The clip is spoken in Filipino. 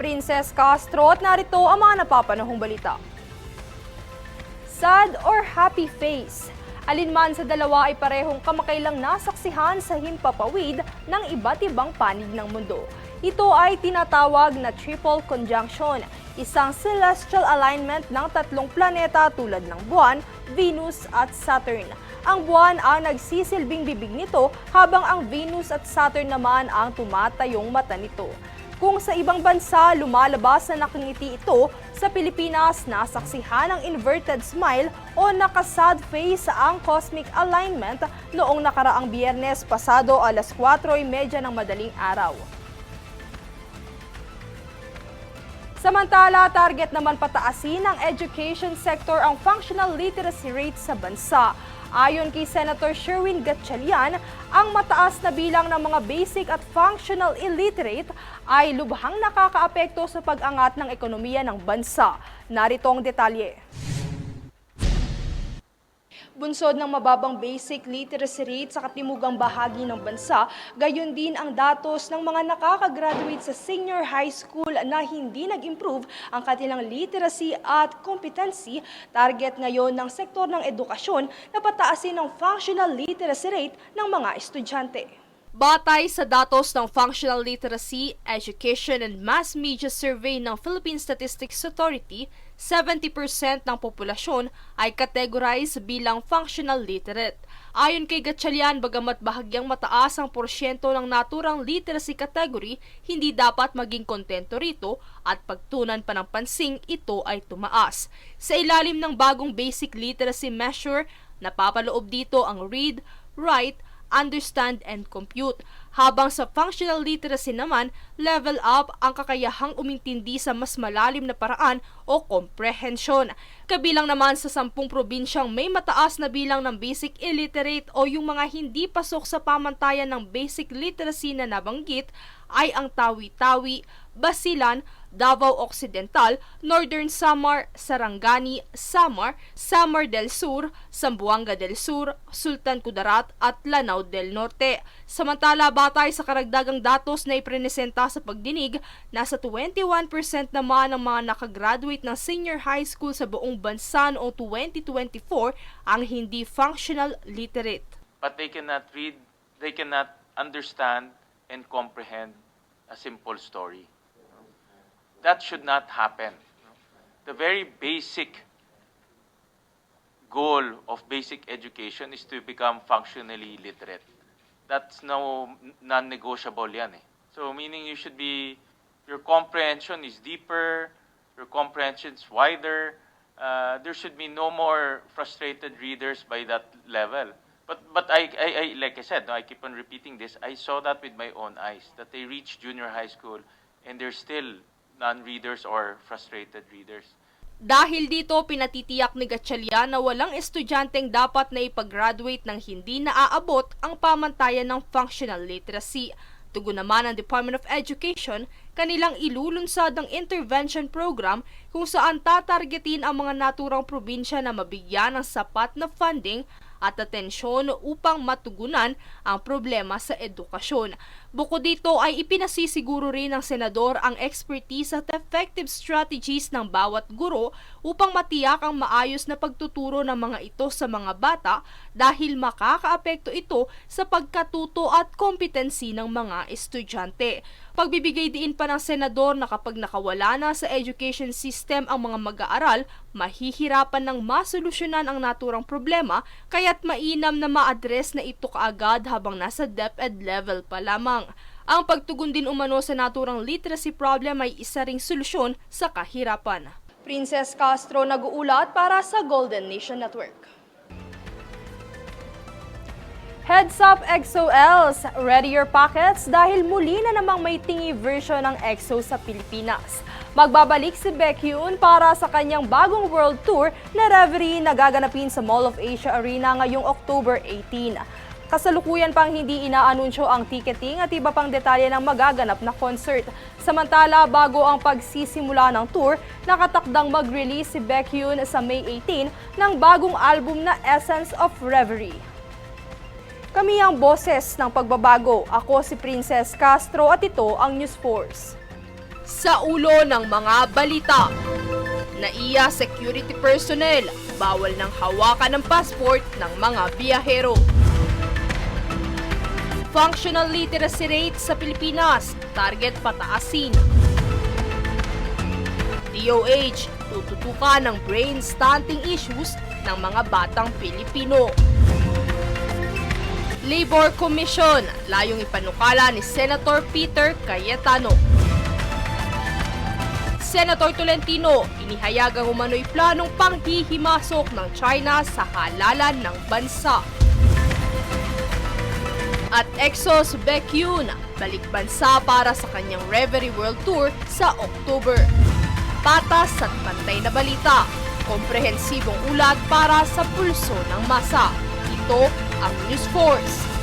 Princess Castro at narito ang mga napapanahong balita. Sad or happy face? Alinman sa dalawa ay parehong kamakailang nasaksihan sa himpapawid ng iba't ibang panig ng mundo. Ito ay tinatawag na triple conjunction, isang celestial alignment ng tatlong planeta tulad ng Buwan, Venus at Saturn. Ang Buwan ang nagsisilbing bibig nito habang ang Venus at Saturn naman ang tumatayong mata nito. Kung sa ibang bansa lumalabas na nakangiti ito, sa Pilipinas nasaksihan ang inverted smile o naka-sad face ang cosmic alignment noong nakaraang Biyernes pasado alas 4:30 ng madaling araw. Samantala, target naman pataasin ng education sector ang functional literacy rate sa bansa. Ayon kay Senator Sherwin Gatchalian, ang mataas na bilang ng mga basic at functional illiterate ay lubhang nakakaapekto sa pag-angat ng ekonomiya ng bansa. Narito ang detalye. Bunsod ng mababang basic literacy rate sa katimugang bahagi ng bansa, gayon din ang datos ng mga nakakagraduate sa senior high school na hindi nag-improve ang kanilang literacy at competency. Target ngayon ng sektor ng edukasyon na pataasin ang functional literacy rate ng mga estudyante. Batay sa datos ng Functional Literacy, Education and Mass Media Survey ng Philippine Statistics Authority, 70% ng populasyon ay categorized bilang functional literate. Ayon kay Gatchalian, bagamat bahagyang mataas ang porsyento ng naturang literacy category, hindi dapat maging kontento rito at pagtunan pa ng pansing ito ay tumaas. Sa ilalim ng bagong basic literacy measure, napapaloob dito ang read, write, understand and compute. Habang sa functional literacy naman, level up ang kakayahang umintindi sa mas malalim na paraan o comprehension. Kabilang naman sa 10 probinsyang may mataas na bilang ng basic illiterate o yung mga hindi pasok sa pamantayan ng basic literacy na nabanggit ay ang Tawi-Tawi, Basilan, Davao Occidental, Northern Samar, Sarangani, Samar, Samar del Sur, Zamboanga del Sur, Sultan Kudarat at Lanao del Norte. Samantala, batay sa karagdagang datos na iprenesenta sa pagdinig, nasa 21% naman ng mga nakagraduate ng senior high school sa buong bansa noong 2024 ang hindi functional literate. But they cannot read, they cannot understand and comprehend a simple story. That should not happen. The very basic goal of basic education is to become functionally literate. That's non-negotiable yan eh. So meaning your comprehension is deeper, your comprehension is wider. There should be no more frustrated readers by that level. But I like I said, I keep on repeating this, I saw that with my own eyes, that they reach junior high school and they're still non-readers or frustrated readers. Dahil dito, pinatitiyak ni Gatchalian na walang estudyanteng dapat na ipag-graduate ng hindi naaabot ang pamantayan ng functional literacy. Tugon naman ng Department of Education, kanilang ilulunsad ang intervention program kung saan tatargetin ang mga naturang probinsya na mabigyan ng sapat na funding at atensyon upang matugunan ang problema sa edukasyon. Bukod dito ay ipinasisiguro rin ng senador ang expertise at effective strategies ng bawat guro upang matiyak ang maayos na pagtuturo ng mga ito sa mga bata dahil makakaapekto ito sa pagkatuto at kompetensi ng mga estudyante. Pagbibigay diin pa ng senador na kapag nakawala na sa education system ang mga mag-aaral, mahihirapan ng masolusyonan ang naturang problema kaya't mainam na ma-address na ito kaagad habang nasa DepEd level pa lamang. Ang pagtugon din umano sa naturang literacy problem ay isa ring solusyon sa kahirapan. Princess Castro nag-uulat para sa Golden Nation Network. Heads up EXO-Ls! Ready your pockets dahil muli na namang may tingi version ng EXO sa Pilipinas. Magbabalik si Baekhyun para sa kanyang bagong world tour na Reverie na gaganapin sa Mall of Asia Arena ngayong October 18. Kasalukuyan pang hindi inaanunsyo ang ticketing at iba pang detalye ng magaganap na concert. Samantala, bago ang pagsisimula ng tour, nakatakdang mag-release si Baekhyun sa May 18 ng bagong album na Essence of Reverie. Kami ang boses ng pagbabago. Ako si Princess Castro at ito ang News Force. Sa ulo ng mga balita. NAIA security personnel, bawal ng hawakan ng passport ng mga biyahero. Functional literacy rate sa Pilipinas, target pataasin. DOH, tututukan ng brain stunting issues ng mga batang Pilipino. Labor Commission, layong ipanukala ni Senator Peter Cayetano. Senator Tolentino, inihayag ang umano'y planong panghihimasok ng China sa halalan ng bansa. At Exos Baekhyun, balik bansa para sa kanyang Reverie World Tour sa October. Patas at pantay na balita, komprehensibong ulat para sa pulso ng masa. Ito ang News Force.